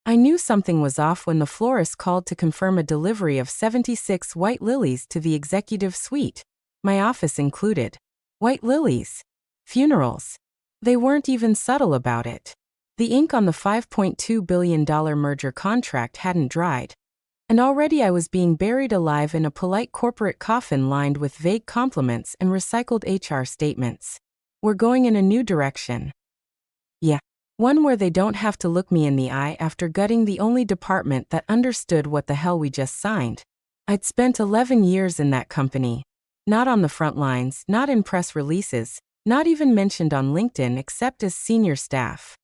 I knew something was off when the florist called to confirm a delivery of 76 white lilies to the executive suite, my office included. White lilies. Funerals. They weren't even subtle about it. The ink on the $5.2 billion merger contract hadn't dried. And already I was being buried alive in a polite corporate coffin lined with vague compliments and recycled HR statements. We're going in a new direction. Yeah. One where they don't have to look me in the eye after gutting the only department that understood what the hell we just signed. I'd spent 11 years in that company. Not on the front lines, not in press releases, not even mentioned on LinkedIn except as senior staff.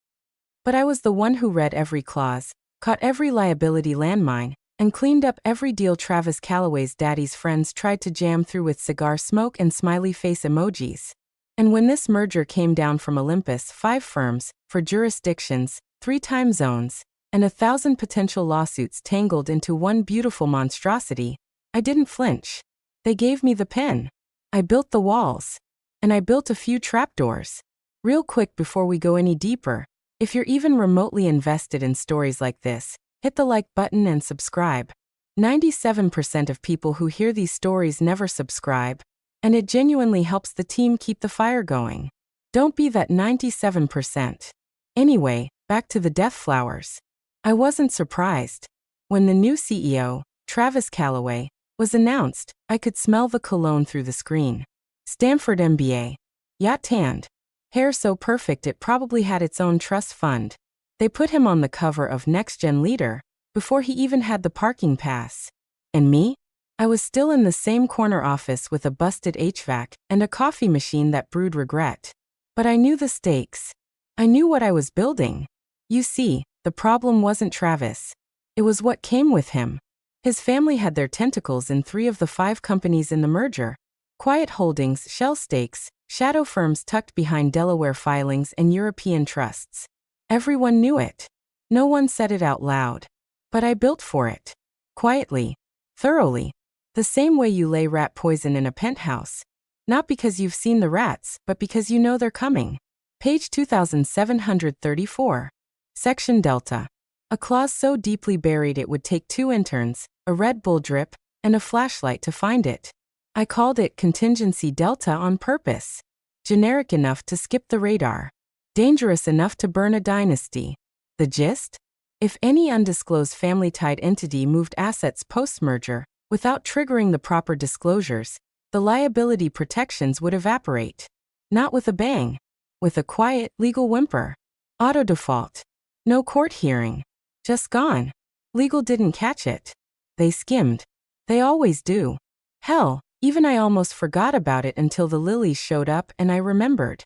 But I was the one who read every clause, caught every liability landmine, and cleaned up every deal Travis Callaway's daddy's friends tried to jam through with cigar smoke and smiley face emojis. And when this merger came down from Olympus, 5 firms, 4 jurisdictions, 3 time zones, and 1,000 potential lawsuits tangled into one beautiful monstrosity, I didn't flinch. They gave me the pen. I built the walls. And I built a few trapdoors. Real quick before we go any deeper, if you're even remotely invested in stories like this, hit the like button and subscribe. 97% of people who hear these stories never subscribe, and it genuinely helps the team keep the fire going. Don't be that 97%. Anyway, back to the death flowers. I wasn't surprised. When the new CEO, Travis Callaway, was announced, I could smell the cologne through the screen. Stanford MBA. Yacht tanned. Hair so perfect it probably had its own trust fund. They put him on the cover of Next Gen Leader, before he even had the parking pass. And me? I was still in the same corner office with a busted HVAC and a coffee machine that brewed regret. But I knew the stakes. I knew what I was building. You see, the problem wasn't Travis. It was what came with him. His family had their tentacles in 3 of the 5 companies in the merger. Quiet holdings, shell stakes, shadow firms tucked behind Delaware filings and European trusts. Everyone knew it. No one said it out loud. But I built for it. Quietly. Thoroughly. The same way you lay rat poison in a penthouse. Not because you've seen the rats, but because you know they're coming. Page 2734. Section Delta. A clause so deeply buried it would take 2 interns, a Red Bull drip, and a flashlight to find it. I called it Contingency Delta on purpose. Generic enough to skip the radar. Dangerous enough to burn a dynasty. The gist? If any undisclosed family-tied entity moved assets post-merger, without triggering the proper disclosures, the liability protections would evaporate. Not with a bang. With a quiet, legal whimper. Auto default. No court hearing. Just gone. Legal didn't catch it. They skimmed. They always do. Hell, even I almost forgot about it until the lilies showed up and I remembered.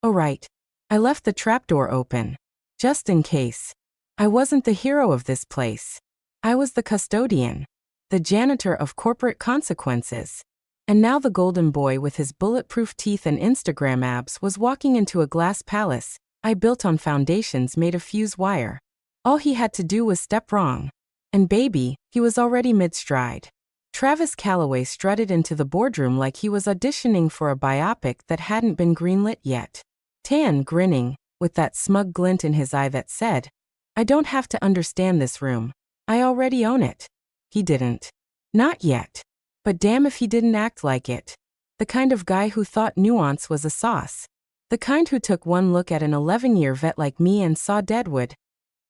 Oh right. I left the trapdoor open. Just in case. I wasn't the hero of this place. I was the custodian. The janitor of corporate consequences. And now the golden boy with his bulletproof teeth and Instagram abs was walking into a glass palace I built on foundations made of fuse wire. All he had to do was step wrong. And baby, he was already mid-stride. Travis Callaway strutted into the boardroom like he was auditioning for a biopic that hadn't been greenlit yet. Tan grinning, with that smug glint in his eye that said, I don't have to understand this room. I already own it. He didn't. Not yet. But damn if he didn't act like it. The kind of guy who thought nuance was a sauce. The kind who took one look at an 11-year vet like me and saw deadwood.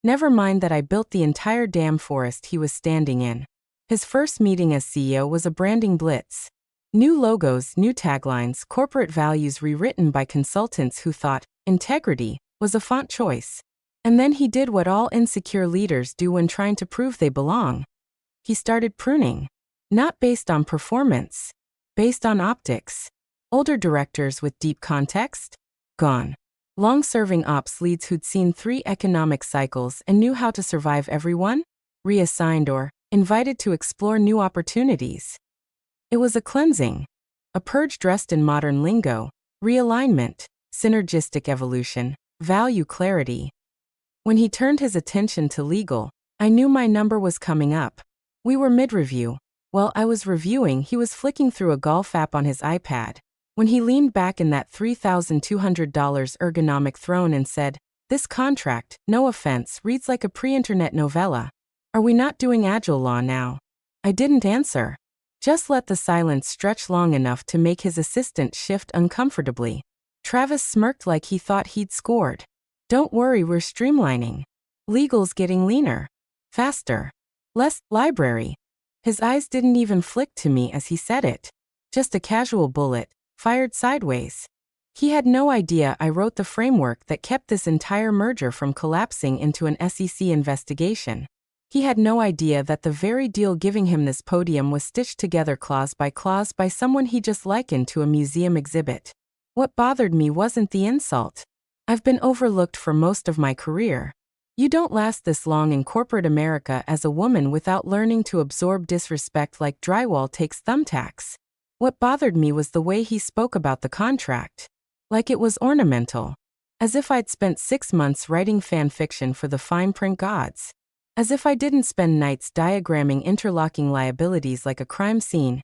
Never mind that I built the entire damn forest he was standing in. His first meeting as CEO was a branding blitz. New logos, new taglines, corporate values rewritten by consultants who thought integrity was a font choice. And then he did what all insecure leaders do when trying to prove they belong. He started pruning. Not based on performance. Based on optics. Older directors with deep context? Gone. Long-serving ops leads who'd seen 3 economic cycles and knew how to survive every one? Reassigned or invited to explore new opportunities. It was a cleansing. A purge dressed in modern lingo. Realignment. Synergistic evolution. Value clarity. When he turned his attention to legal, I knew my number was coming up. We were mid-review. While I was reviewing, he was flicking through a golf app on his iPad. When he leaned back in that $3,200 ergonomic throne and said, This contract, no offense, reads like a pre-internet novella. Are we not doing agile law now? I didn't answer. Just let the silence stretch long enough to make his assistant shift uncomfortably. Travis smirked like he thought he'd scored. Don't worry, we're streamlining. Legal's getting leaner. Faster. Less library. His eyes didn't even flick to me as he said it. Just a casual bullet, fired sideways. He had no idea I wrote the framework that kept this entire merger from collapsing into an SEC investigation. He had no idea that the very deal giving him this podium was stitched together clause by someone he just likened to a museum exhibit. What bothered me wasn't the insult. I've been overlooked for most of my career. You don't last this long in corporate America as a woman without learning to absorb disrespect like drywall takes thumbtacks. What bothered me was the way he spoke about the contract. Like it was ornamental. As if I'd spent 6 months writing fan fiction for the fine print gods. As if I didn't spend nights diagramming interlocking liabilities like a crime scene,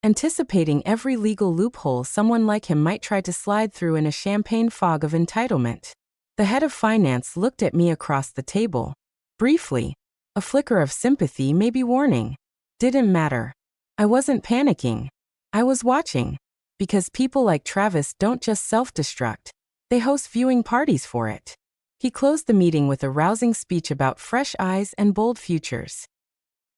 anticipating every legal loophole someone like him might try to slide through in a champagne fog of entitlement. The head of finance looked at me across the table. Briefly. A flicker of sympathy, maybe warning. Didn't matter. I wasn't panicking. I was watching. Because people like Travis don't just self-destruct. They host viewing parties for it. He closed the meeting with a rousing speech about fresh eyes and bold futures.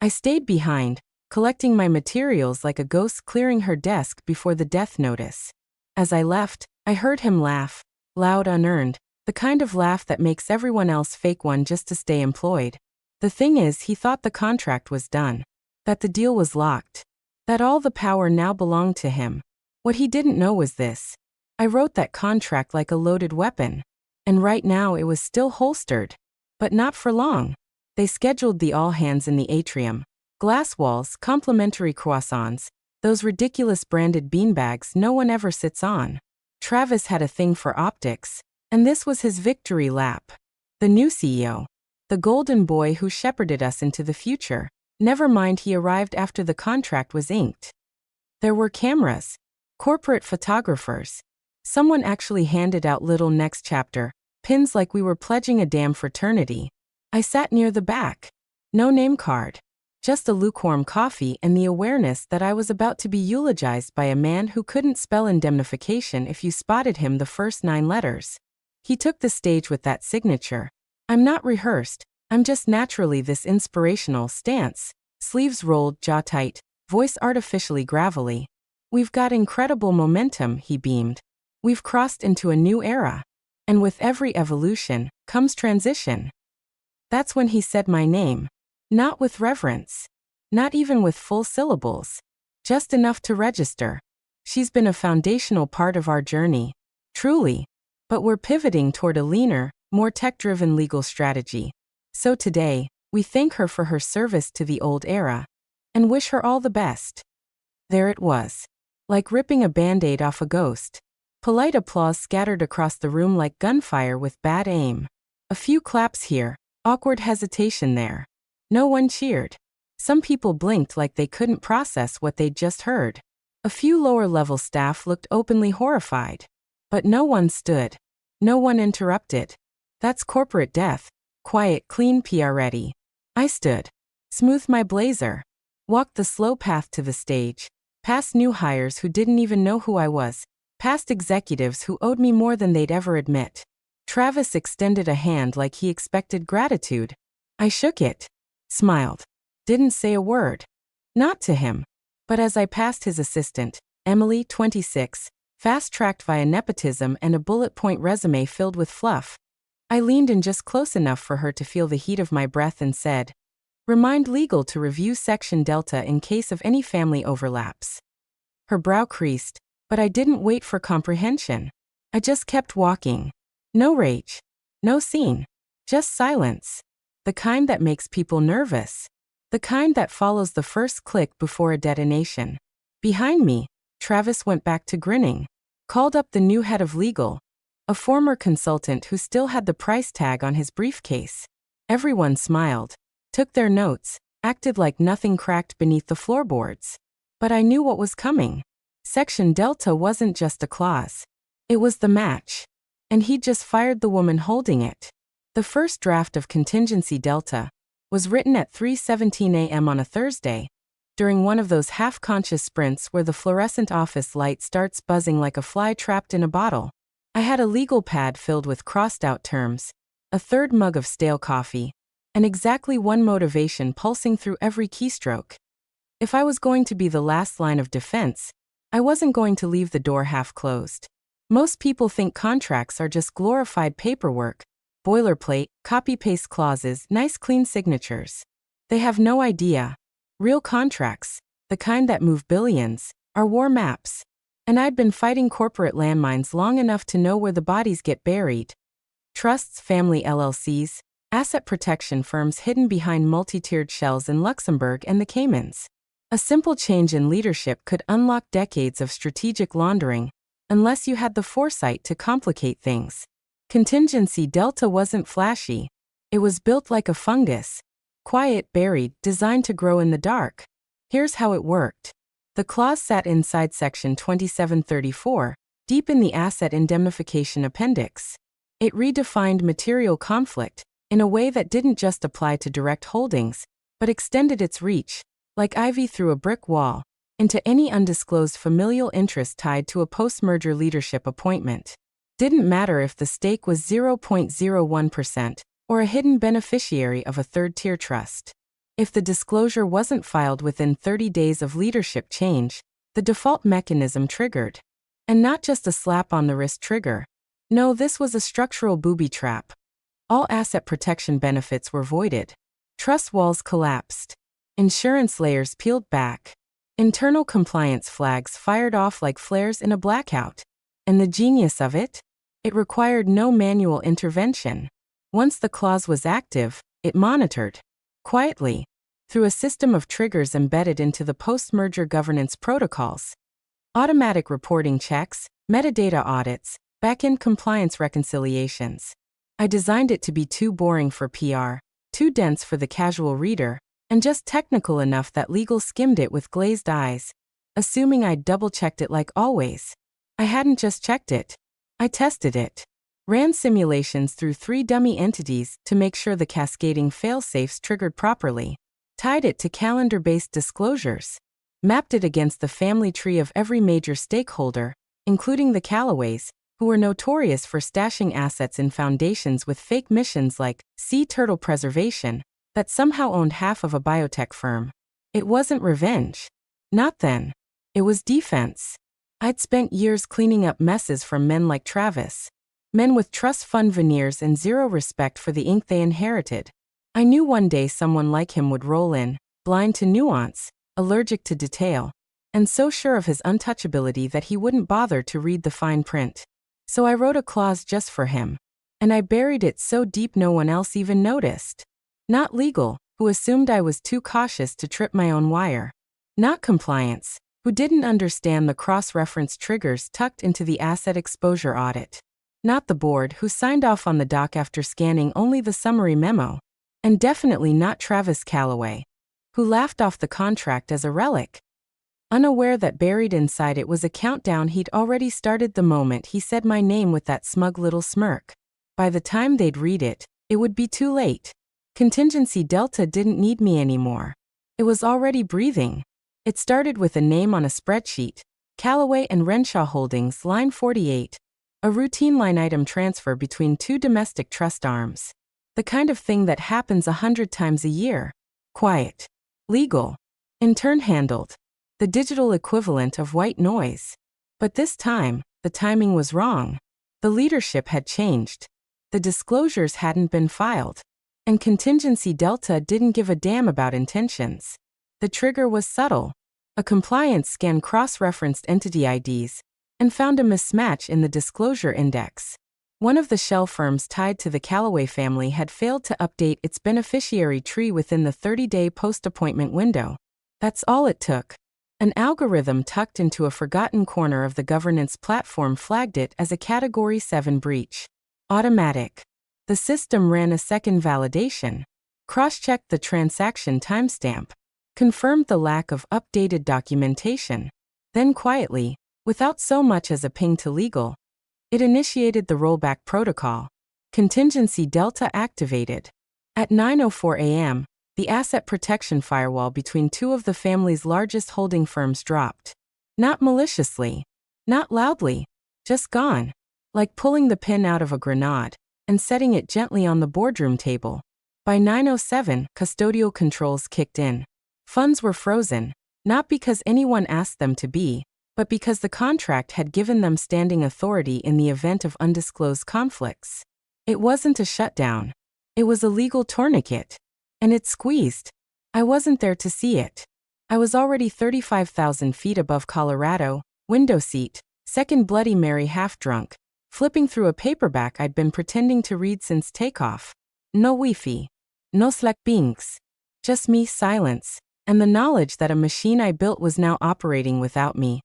I stayed behind, collecting my materials like a ghost clearing her desk before the death notice. As I left, I heard him laugh, loud, unearned, the kind of laugh that makes everyone else fake one just to stay employed. The thing is, he thought the contract was done, that the deal was locked, that all the power now belonged to him. What he didn't know was this. I wrote that contract like a loaded weapon. And right now it was still holstered. But not for long. They scheduled the all-hands in the atrium. Glass walls, complimentary croissants, those ridiculous branded beanbags no one ever sits on. Travis had a thing for optics. And this was his victory lap. The new CEO. The golden boy who shepherded us into the future. Never mind, he arrived after the contract was inked. There were cameras. Corporate photographers. Someone actually handed out little next chapter pins like we were pledging a damn fraternity. I sat near the back. No name card. Just a lukewarm coffee and the awareness that I was about to be eulogized by a man who couldn't spell indemnification if you spotted him the first 9 letters. He took the stage with that signature. I'm not rehearsed. I'm just naturally this inspirational stance. Sleeves rolled, jaw tight, voice artificially gravelly. We've got incredible momentum, he beamed. We've crossed into a new era. And with every evolution, comes transition. That's when he said my name. Not with reverence. Not even with full syllables. Just enough to register. She's been a foundational part of our journey. Truly. But we're pivoting toward a leaner, more tech-driven legal strategy. So today, we thank her for her service to the old era. And wish her all the best. There it was. Like ripping a band-aid off a ghost. Polite applause scattered across the room like gunfire with bad aim. A few claps here, awkward hesitation there. No one cheered. Some people blinked like they couldn't process what they'd just heard. A few lower-level staff looked openly horrified. But no one stood. No one interrupted. That's corporate death. Quiet, clean PR ready. I stood. Smoothed my blazer. Walked the slow path to the stage. Past new hires who didn't even know who I was. Past executives who owed me more than they'd ever admit. Travis extended a hand like he expected gratitude. I shook it. Smiled. Didn't say a word. Not to him. But as I passed his assistant, Emily, 26, fast-tracked via nepotism and a bullet-point resume filled with fluff, I leaned in just close enough for her to feel the heat of my breath and said, "Remind legal to review Section Delta in case of any family overlaps." Her brow creased. But I didn't wait for comprehension. I just kept walking. No rage. No scene. Just silence. The kind that makes people nervous. The kind that follows the first click before a detonation. Behind me, Travis went back to grinning. Called up the new head of legal. A former consultant who still had the price tag on his briefcase. Everyone smiled. Took their notes. Acted like nothing cracked beneath the floorboards. But I knew what was coming. Section Delta wasn't just a clause. It was the match. and he'd just fired the woman holding it. The first draft of Contingency Delta was written at 3:17 a.m. on a Thursday, during one of those half-conscious sprints where the fluorescent office light starts buzzing like a fly trapped in a bottle. I had a legal pad filled with crossed-out terms, a third mug of stale coffee, and exactly one motivation pulsing through every keystroke. If I was going to be the last line of defense, I wasn't going to leave the door half-closed. Most people think contracts are just glorified paperwork, boilerplate, copy-paste clauses, nice clean signatures. They have no idea. Real contracts, the kind that move billions, are war maps. And I'd been fighting corporate landmines long enough to know where the bodies get buried. Trusts, family LLCs, asset protection firms hidden behind multi-tiered shells in Luxembourg and the Caymans. A simple change in leadership could unlock decades of strategic laundering, unless you had the foresight to complicate things. Contingency Delta wasn't flashy. It was built like a fungus. Quiet, buried, designed to grow in the dark. Here's how it worked. The clause sat inside Section 2734, deep in the Asset Indemnification Appendix. It redefined material conflict in a way that didn't just apply to direct holdings, but extended its reach, like ivy through a brick wall, into any undisclosed familial interest tied to a post-merger leadership appointment. Didn't matter if the stake was 0.01% or a hidden beneficiary of a third-tier trust. If the disclosure wasn't filed within 30 days of leadership change, the default mechanism triggered. And not just a slap on the wrist trigger. No, this was a structural booby trap. All asset protection benefits were voided. Trust walls collapsed. Insurance layers peeled back. Internal compliance flags fired off like flares in a blackout. And the genius of it? It required no manual intervention. Once the clause was active, it monitored. Quietly. Through a system of triggers embedded into the post-merger governance protocols. Automatic reporting checks, metadata audits, back-end compliance reconciliations. I designed it to be too boring for PR, too dense for the casual reader, and just technical enough that legal skimmed it with glazed eyes, assuming I'd double-checked it like always. I hadn't just checked it. I tested it. Ran simulations through 3 dummy entities to make sure the cascading fail-safes triggered properly. Tied it to calendar-based disclosures. Mapped it against the family tree of every major stakeholder, including the Callaways, who were notorious for stashing assets in foundations with fake missions like sea turtle preservation, that somehow owned half of a biotech firm. It wasn't revenge. Not then. It was defense. I'd spent years cleaning up messes from men like Travis. Men with trust fund veneers and zero respect for the ink they inherited. I knew one day someone like him would roll in, blind to nuance, allergic to detail, and so sure of his untouchability that he wouldn't bother to read the fine print. So I wrote a clause just for him. And I buried it so deep no one else even noticed. Not legal, who assumed I was too cautious to trip my own wire. Not compliance, who didn't understand the cross-reference triggers tucked into the asset exposure audit. Not the board, who signed off on the doc after scanning only the summary memo. And definitely not Travis Callaway, who laughed off the contract as a relic, unaware that buried inside it was a countdown he'd already started the moment he said my name with that smug little smirk. By the time they'd read it, it would be too late. Contingency Delta didn't need me anymore. It was already breathing. It started with a name on a spreadsheet, Callaway and Renshaw Holdings, line 48, a routine line item transfer between 2 domestic trust arms. The kind of thing that happens 100 times a year. Quiet. Legal. In turn handled. The digital equivalent of white noise. But this time, the timing was wrong. The leadership had changed. The disclosures hadn't been filed. And Contingency Delta didn't give a damn about intentions. The trigger was subtle. A compliance scan cross-referenced entity IDs and found a mismatch in the disclosure index. One of the shell firms tied to the Callaway family had failed to update its beneficiary tree within the 30-day post-appointment window. That's all it took. An algorithm tucked into a forgotten corner of the governance platform flagged it as a Category 7 breach. Automatic. The system ran a second validation, cross-checked the transaction timestamp, confirmed the lack of updated documentation. Then quietly, without so much as a ping to legal, It initiated the rollback protocol. Contingency Delta activated. At 9:04 a.m., the asset protection firewall between two of the family's largest holding firms dropped. Not maliciously. Not loudly. Just gone. Like pulling the pin out of a grenade and setting it gently on the boardroom table. By 9:07, custodial controls kicked in. Funds were frozen, not because anyone asked them to be, but because the contract had given them standing authority in the event of undisclosed conflicts. It wasn't a shutdown. It was a legal tourniquet. And it squeezed. I wasn't there to see it. I was already 35,000 feet above Colorado, window seat, second Bloody Mary half-drunk, flipping through a paperback I'd been pretending to read since takeoff. No Wi-Fi. No Slack pings. Just me, silence, and the knowledge that a machine I built was now operating without me.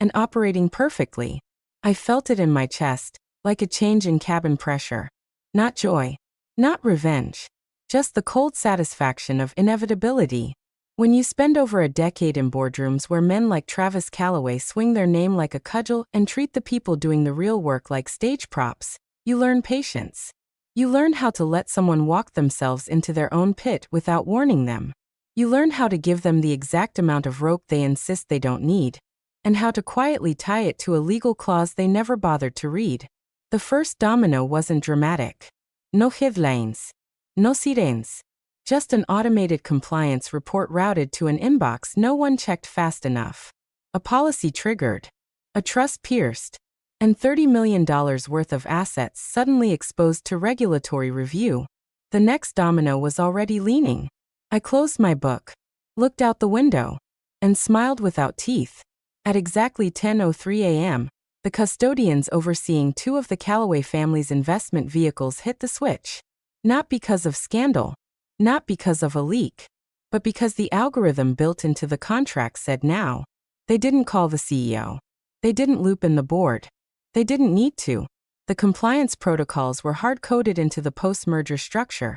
And operating perfectly. I felt it in my chest, like a change in cabin pressure. Not joy. Not revenge. Just the cold satisfaction of inevitability. When you spend over a decade in boardrooms where men like Travis Calloway swing their name like a cudgel and treat the people doing the real work like stage props, you learn patience. You learn how to let someone walk themselves into their own pit without warning them. You learn how to give them the exact amount of rope they insist they don't need, and how to quietly tie it to a legal clause they never bothered to read. The first domino wasn't dramatic. No headlines. No sirens. Just an automated compliance report routed to an inbox no one checked fast enough. A policy triggered. A trust pierced. And $30 million worth of assets suddenly exposed to regulatory review. The next domino was already leaning. I closed my book, looked out the window, and smiled without teeth. At exactly 10:03 a.m., the custodians overseeing two of the Calloway family's investment vehicles hit the switch. Not because of scandal, not because of a leak, but because the algorithm built into the contract said now. They didn't call the CEO. They didn't loop in the board. They didn't need to. The compliance protocols were hard-coded into the post-merger structure.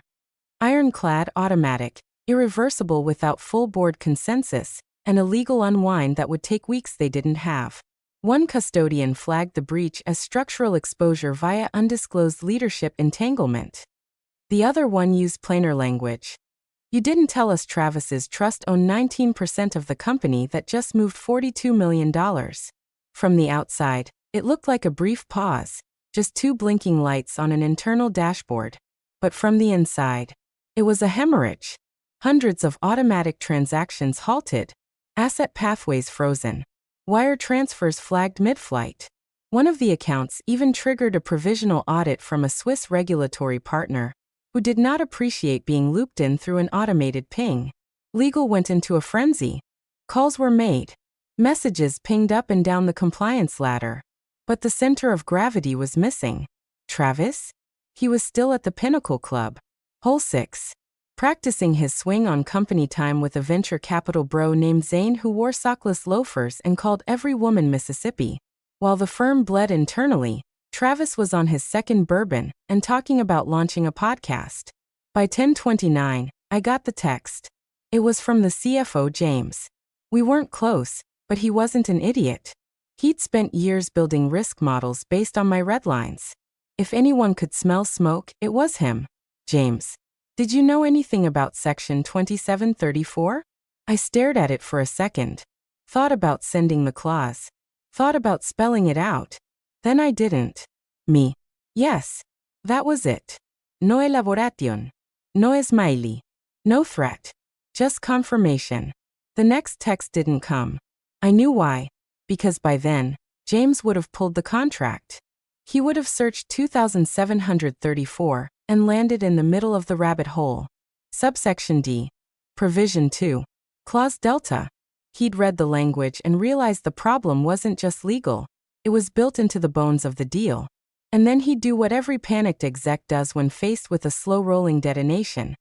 Ironclad, automatic, irreversible without full board consensus, and a legal unwind that would take weeks they didn't have. One custodian flagged the breach as structural exposure via undisclosed leadership entanglement. The other one used plainer language. You didn't tell us Travis's trust owned 19% of the company that just moved $42 million. From the outside, it looked like a brief pause, just two blinking lights on an internal dashboard. But from the inside, it was a hemorrhage. Hundreds of automatic transactions halted, asset pathways frozen, wire transfers flagged mid-flight. One of the accounts even triggered a provisional audit from a Swiss regulatory partner, who did not appreciate being looped in through an automated ping. Legal went into a frenzy. Calls were made. Messages pinged up and down the compliance ladder. But the center of gravity was missing. Travis? He was still at the Pinnacle Club. Hole 6. Practicing his swing on company time with a venture capital bro named Zane who wore sockless loafers and called every woman Mississippi. While the firm bled internally, Travis was on his second bourbon and talking about launching a podcast. By 10:29, I got the text. It was from the CFO, James. We weren't close, but he wasn't an idiot. He'd spent years building risk models based on my red lines. If anyone could smell smoke, it was him. James, did you know anything about Section 2734? I stared at it for a second. Thought about sending the clause. Thought about spelling it out. Then I didn't. Me. Yes. That was it. No elaboration. No smiley. No threat. Just confirmation. The next text didn't come. I knew why. Because by then, James would have pulled the contract. He would have searched 2734 and landed in the middle of the rabbit hole. Subsection D. Provision 2. Clause Delta. He'd read the language and realized the problem wasn't just legal. It was built into the bones of the deal. And then he'd do what every panicked exec does when faced with a slow-rolling detonation.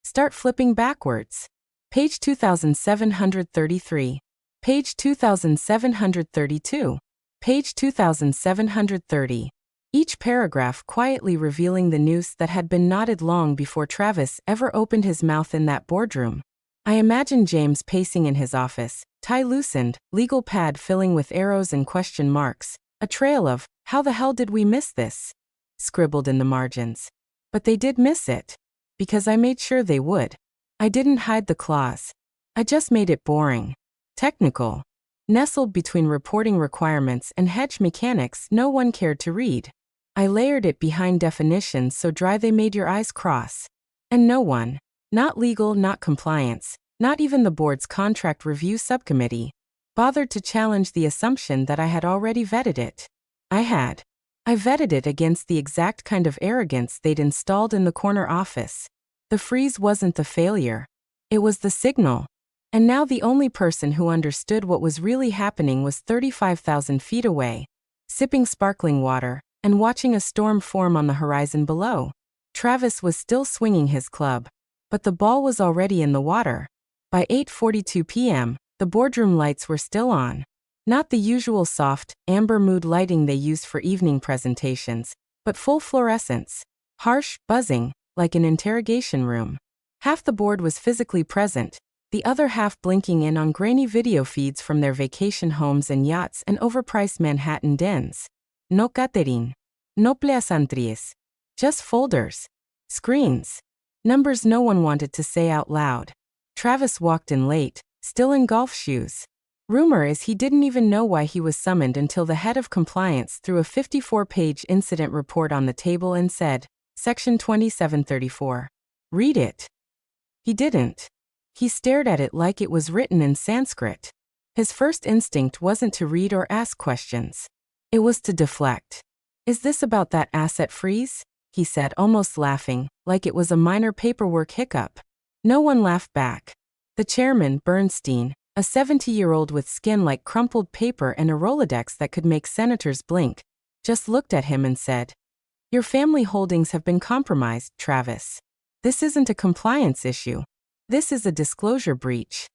Start flipping backwards. Page 2733. Page 2732. Page 2730. Each paragraph quietly revealing the noose that had been knotted long before Travis ever opened his mouth in that boardroom. I imagined James pacing in his office, tie loosened, legal pad filling with arrows and question marks, A trail of, "How the hell did we miss this?" scribbled in the margins. But they did miss it. Because I made sure they would. I didn't hide the clause. I just made it boring. Technical. Nestled between reporting requirements and hedge mechanics no one cared to read. I layered it behind definitions so dry they made your eyes cross. And no one, not legal, not compliance, not even the board's contract review subcommittee, bothered to challenge the assumption that I had already vetted it. I had. I vetted it against the exact kind of arrogance they'd installed in the corner office. The freeze wasn't the failure. It was the signal. And now the only person who understood what was really happening was 35,000 feet away, sipping sparkling water and watching a storm form on the horizon below. Travis was still swinging his club, but the ball was already in the water. By 8:42 p.m., the boardroom lights were still on. Not the usual soft, amber mood lighting they use for evening presentations, but full fluorescence, harsh, buzzing, like an interrogation room. Half the board was physically present, the other half blinking in on grainy video feeds from their vacation homes and yachts and overpriced Manhattan dens. No catering. No plaisanteries. Just folders. Screens. Numbers no one wanted to say out loud. Travis walked in late, still in golf shoes. Rumor is he didn't even know why he was summoned until the head of compliance threw a 54-page incident report on the table and said, Section 2734. Read it. He didn't. He stared at it like it was written in Sanskrit. His first instinct wasn't to read or ask questions. It was to deflect. Is this about that asset freeze? He said, almost laughing, like it was a minor paperwork hiccup. No one laughed back. The chairman, Bernstein, a 70-year-old with skin like crumpled paper and a Rolodex that could make senators blink, just looked at him and said, "Your family holdings have been compromised, Travis. This isn't a compliance issue. This is a disclosure breach."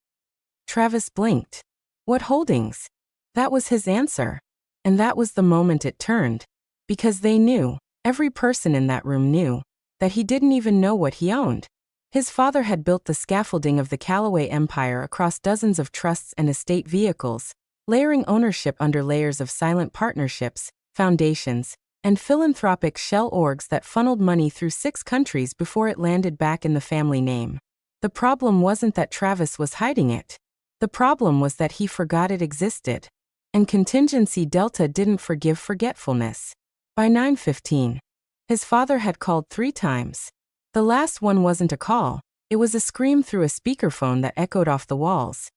Travis blinked. What holdings? That was his answer. And that was the moment it turned. Because they knew, every person in that room knew, that he didn't even know what he owned. His father had built the scaffolding of the Callaway empire across dozens of trusts and estate vehicles, layering ownership under layers of silent partnerships, foundations, and philanthropic shell orgs that funneled money through 6 countries before it landed back in the family name. The problem wasn't that Travis was hiding it. The problem was that he forgot it existed. And contingency Delta didn't forgive forgetfulness. By 9:15, his father had called 3 times. The last one wasn't a call, it was a scream through a speakerphone that echoed off the walls.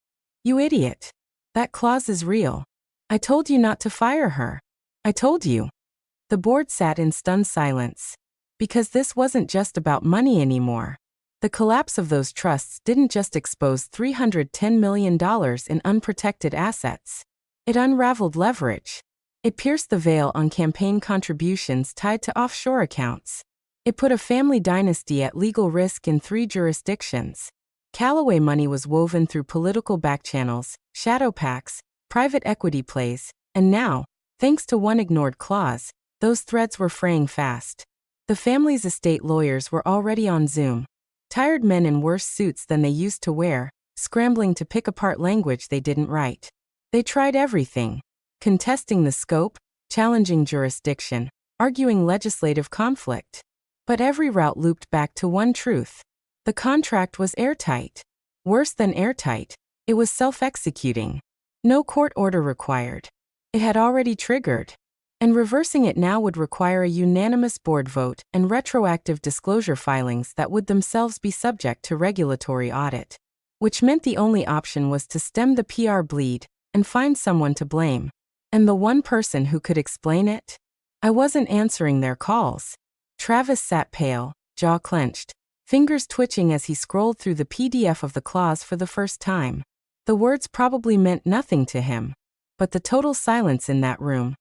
"You idiot. That clause is real. I told you not to fire her. I told you." The board sat in stunned silence. Because this wasn't just about money anymore. The collapse of those trusts didn't just expose $310 million in unprotected assets. It unraveled leverage. It pierced the veil on campaign contributions tied to offshore accounts. It put a family dynasty at legal risk in 3 jurisdictions. Callaway money was woven through political backchannels, shadow PACs, private equity plays, and now, thanks to one ignored clause, those threads were fraying fast. The family's estate lawyers were already on Zoom. Tired men in worse suits than they used to wear, scrambling to pick apart language they didn't write. They tried everything. Contesting the scope, challenging jurisdiction, arguing legislative conflict. But every route looped back to one truth. The contract was airtight. Worse than airtight, it was self-executing. No court order required. It had already triggered. And reversing it now would require a unanimous board vote and retroactive disclosure filings that would themselves be subject to regulatory audit. Which meant the only option was to stem the PR bleed and find someone to blame. And the one person who could explain it? I wasn't answering their calls. Travis sat pale, jaw clenched, fingers twitching as he scrolled through the PDF of the clause for the first time. The words probably meant nothing to him. But the total silence in that room,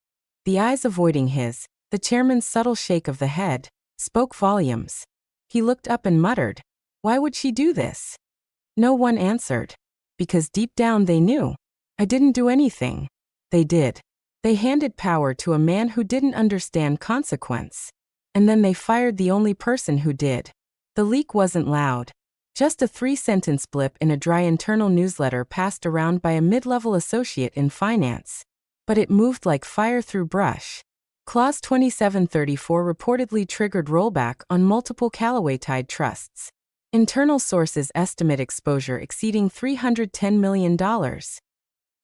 the eyes avoiding his, the chairman's subtle shake of the head, spoke volumes. He looked up and muttered, "Why would she do this?" No one answered. Because deep down they knew. I didn't do anything. They did. They handed power to a man who didn't understand consequence. And then they fired the only person who did. The leak wasn't loud. Just a 3-sentence blip in a dry internal newsletter passed around by a mid-level associate in finance. but it moved like fire through brush. Clause 2734 reportedly triggered rollback on multiple Callaway-tied trusts. Internal sources estimate exposure exceeding $310 million.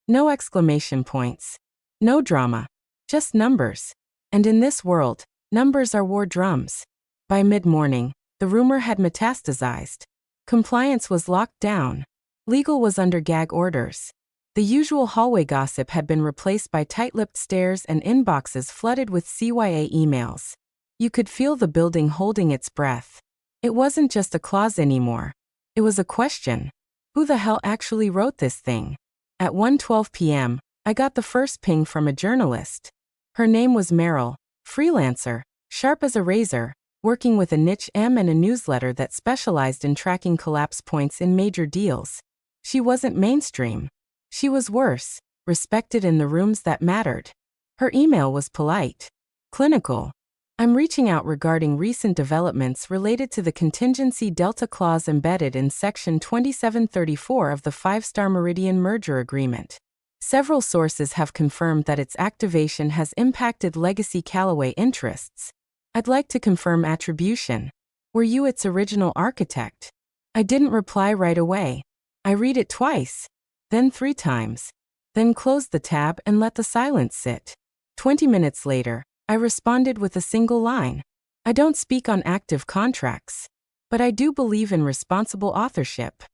No exclamation points. No drama. Just numbers. And in this world, numbers are war drums. By mid-morning, the rumor had metastasized. Compliance was locked down. Legal was under gag orders. The usual hallway gossip had been replaced by tight-lipped stares and inboxes flooded with CYA emails. You could feel the building holding its breath. It wasn't just a clause anymore. It was a question. Who the hell actually wrote this thing? At 1:12 p.m., I got the first ping from a journalist. Her name was Meryl, freelancer, sharp as a razor, working with a niche and a newsletter that specialized in tracking collapse points in major deals. She wasn't mainstream. She was worse, respected in the rooms that mattered. Her email was polite. Clinical. I'm reaching out regarding recent developments related to the contingency delta clause embedded in Section 2734 of the 5-Star Meridian Merger Agreement. Several sources have confirmed that its activation has impacted legacy Callaway interests. I'd like to confirm attribution. Were you its original architect? I didn't reply right away. I read it twice. Then 3 times. Then closed the tab and let the silence sit. 20 minutes later, I responded with a single line. I don't speak on active contracts, but I do believe in responsible authorship.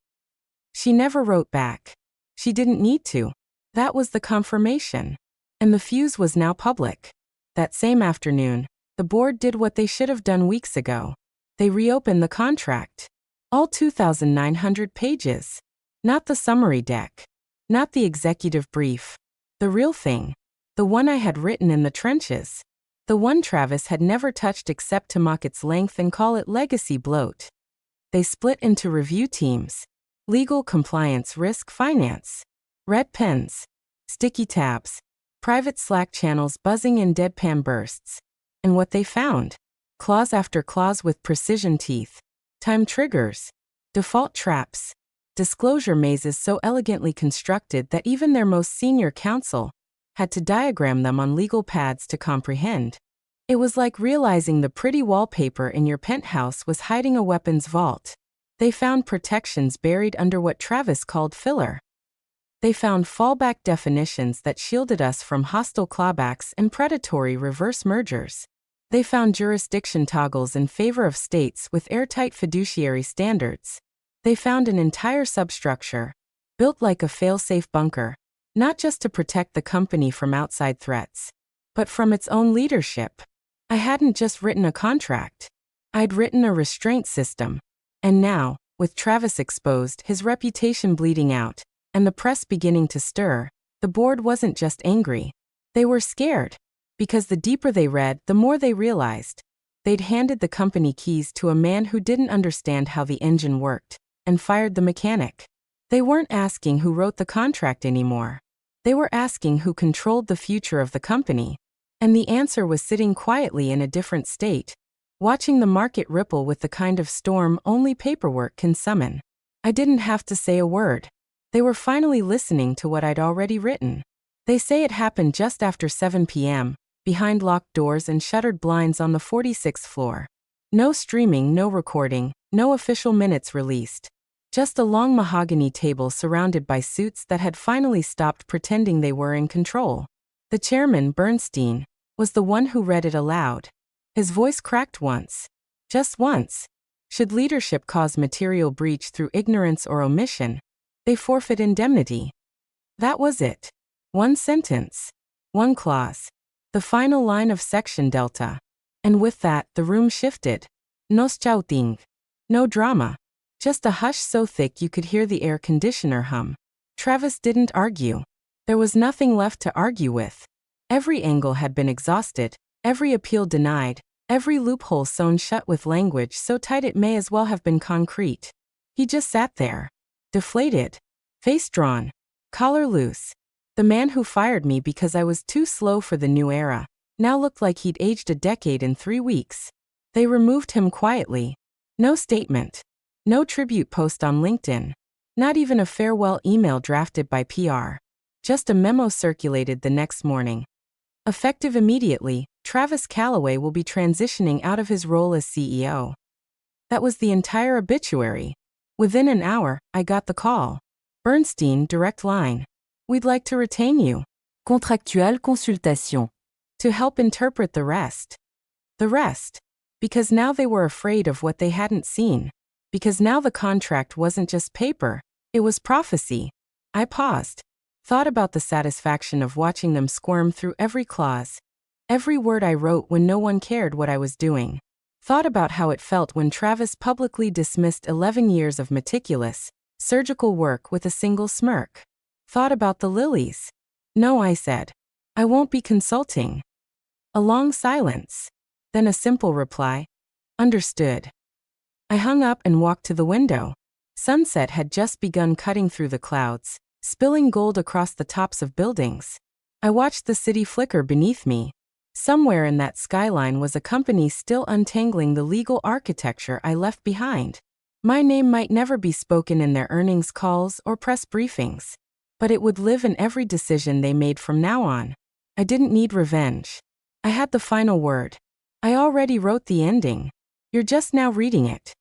She never wrote back. She didn't need to. That was the confirmation. And the fuse was now public. That same afternoon, the board did what they should have done weeks ago. They reopened the contract. All 2,900 pages. Not the summary deck. Not the executive brief. The real thing. The one I had written in the trenches. The one Travis had never touched except to mock its length and call it legacy bloat. They split into review teams. Legal, compliance, risk, finance. Red pens. Sticky tabs. Private Slack channels buzzing in deadpan bursts. And what they found? Clause after clause with precision teeth. Time triggers. Default traps. Disclosure mazes so elegantly constructed that even their most senior counsel had to diagram them on legal pads to comprehend. It was like realizing the pretty wallpaper in your penthouse was hiding a weapons vault. They found protections buried under what Travis called filler. They found fallback definitions that shielded us from hostile clawbacks and predatory reverse mergers. They found jurisdiction toggles in favor of states with airtight fiduciary standards. They found an entire substructure, built like a fail-safe bunker, not just to protect the company from outside threats, but from its own leadership. I hadn't just written a contract. I'd written a restraint system. And now, with Travis exposed, his reputation bleeding out, and the press beginning to stir, the board wasn't just angry. They were scared. Because the deeper they read, the more they realized. They'd handed the company keys to a man who didn't understand how the engine worked, and fired the mechanic. They weren't asking who wrote the contract anymore. They were asking who controlled the future of the company. And the answer was sitting quietly in a different state, watching the market ripple with the kind of storm only paperwork can summon. I didn't have to say a word. They were finally listening to what I'd already written. They say it happened just after 7 p.m., behind locked doors and shuttered blinds on the 46th floor. No streaming, no recording, no official minutes released. Just a long mahogany table surrounded by suits that had finally stopped pretending they were in control. The chairman, Bernstein, was the one who read it aloud. His voice cracked once. Just once. Should leadership cause material breach through ignorance or omission, they forfeit indemnity. That was it. One sentence. One clause. The final line of Section Delta. And with that, the room shifted. No shouting. No drama. Just a hush so thick you could hear the air conditioner hum. Travis didn't argue. There was nothing left to argue with. Every angle had been exhausted, every appeal denied, every loophole sewn shut with language so tight it may as well have been concrete. He just sat there. Deflated. Face drawn. Collar loose. The man who fired me because I was too slow for the new era now looked like he'd aged a decade in 3 weeks. They removed him quietly. No statement. No tribute post on LinkedIn. Not even a farewell email drafted by PR. Just a memo circulated the next morning. Effective immediately, Travis Callaway will be transitioning out of his role as CEO. That was the entire obituary. Within an hour, I got the call. Bernstein, direct line. We'd like to retain you. Contractual consultation. To help interpret the rest. The rest. Because now they were afraid of what they hadn't seen. Because now the contract wasn't just paper, it was prophecy. I paused. Thought about the satisfaction of watching them squirm through every clause. Every word I wrote when no one cared what I was doing. Thought about how it felt when Travis publicly dismissed 11 years of meticulous, surgical work with a single smirk. Thought about the lilies. No, I said. I won't be consulting. A long silence. Then a simple reply. Understood. I hung up and walked to the window. Sunset had just begun cutting through the clouds, spilling gold across the tops of buildings. I watched the city flicker beneath me. Somewhere in that skyline was a company still untangling the legal architecture I left behind. My name might never be spoken in their earnings calls or press briefings, but it would live in every decision they made from now on. I didn't need revenge. I had the final word. I already wrote the ending. You're just now reading it.